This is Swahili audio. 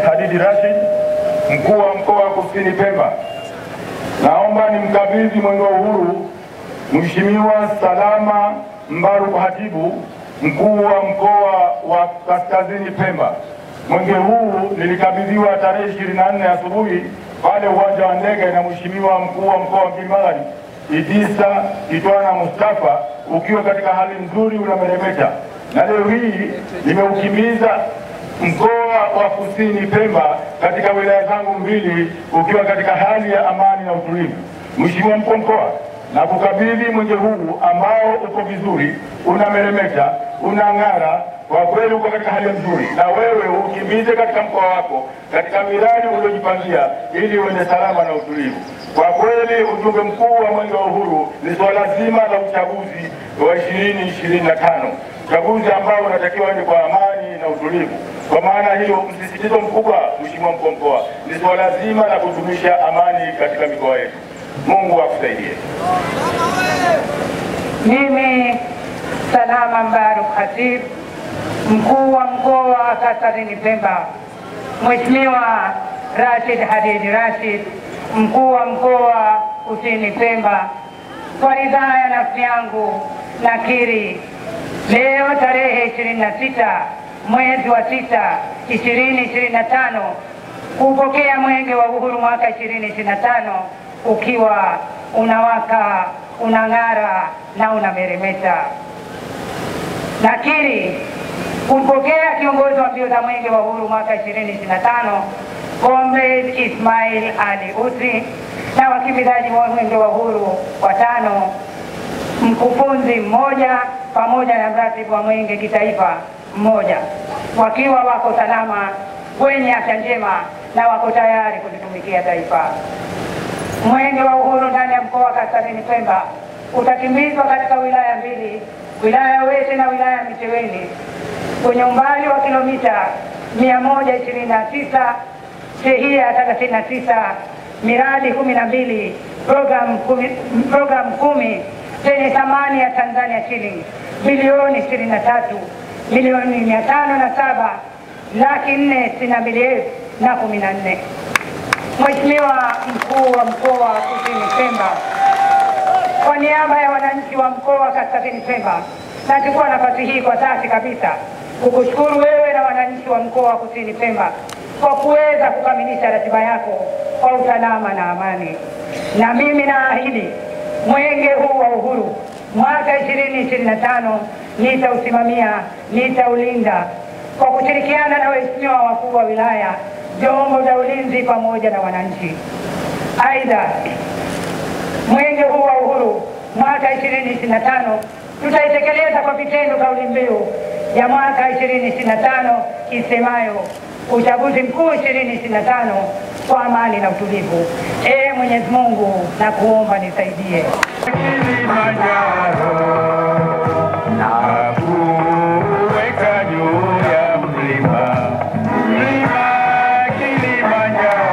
Hadidi Rashid, mkuu wa mkoa wa Kusini Pemba. Naomba nimkabidhi mwenge wa uhuru Mheshimiwa Salama Mbaruku Hatibu, mkuu wa mkoa wa Kaskazini Pemba. Mwenge huu nilikabidhiwa tarehe 24 asubuhi pale uwanja wa ndege na Mheshimiwa mkuu wa mkoa wa Mjini Idisa Kitwana Mustafa, ukiwa katika hali nzuri, unameremeta. Na leo hii nimeukimbiza mkoa wa Kusini Pemba katika wilaya zangu mbili ukiwa katika hali ya amani na utulivu. Mheshimiwa mkuu wa mkoa, na kukabidhi mwenge huu ambao uko vizuri, unameremeta, unang'ara, kwa kweli uko katika hali nzuri, na wewe ukimbize katika mkoa wako katika miradi uliojipangia ili uende salama na utulivu. Kwa kweli ujumbe mkuu wa mwenge wa uhuru ni swala zima la uchaguzi wa 2025, uchaguzi ambao unatakiwa uende kwa amani na utulivu. Kwa maana hiyo, msisitizo mkubwa Mheshimiwa mkuu wa mkoa ni swala zima la kudumisha amani katika mikoa yetu. Mungu akusaidie. Mimi Salama Mbaruku Hatibu, mkuu wa mkoa wa Kaskazini Pemba, Mheshimiwa Hadidi Rashid, mkuu wa mkoa Kusini Pemba, kwa ridhaa ya nafsi yangu nakiri leo tarehe 26 mwezi wa 6 2025 kupokea mwenge wa uhuru mwaka 2025 ukiwa unawaka, unang'ara na unameremeta. Nakiri kupokea kiongozi wa mbio za mwenge wa uhuru mwaka 2025 Comrade Ismail Ali Usri na wakimbizaji wa mwenge wa uhuru watano, mkufunzi mmoja pamoja na mratibu wa mwenge kitaifa mmoja, wakiwa wako salama, wenye afya njema na wako tayari kulitumikia taifa. Mwenge wa uhuru ndani ya mkoa wa Kaskazini Pemba utakimbizwa katika wilaya mbili, wilaya ya Wete na wilaya ya Micheweni, kwenye umbali wa kilomita 129, shehia 39, miradi 12, program 10 zenye thamani ya Tanzania shilingi bilioni 23,507,462,014. Mheshimiwa mkuu wa mkoa wa Kusini Pemba, kwa niaba ya wananchi wa mkoa wa Kaskazini Pemba, nachukua nafasi hii kwa dhati kabisa kukushukuru wewe na wananchi wa mkoa wa Kusini Pemba kwa kuweza kukamilisha ratiba yako kwa usalama na amani. Na mimi naahidi mwenge huu wa uhuru mwaka 2025 nitausimamia, nitaulinda kwa kushirikiana na waheshimiwa wakuu wa wilaya, vyombo vya ulinzi pamoja na wananchi. Aidha, mwenge huu wa uhuru mwaka 2025 tutaitekeleza kwa vitendo kauli mbiu ya mwaka 2025 isemayo uchaguzi mkuu 2025 kwa amani na utulivu. Mwenyezi Mungu, na kuomba nisaidie.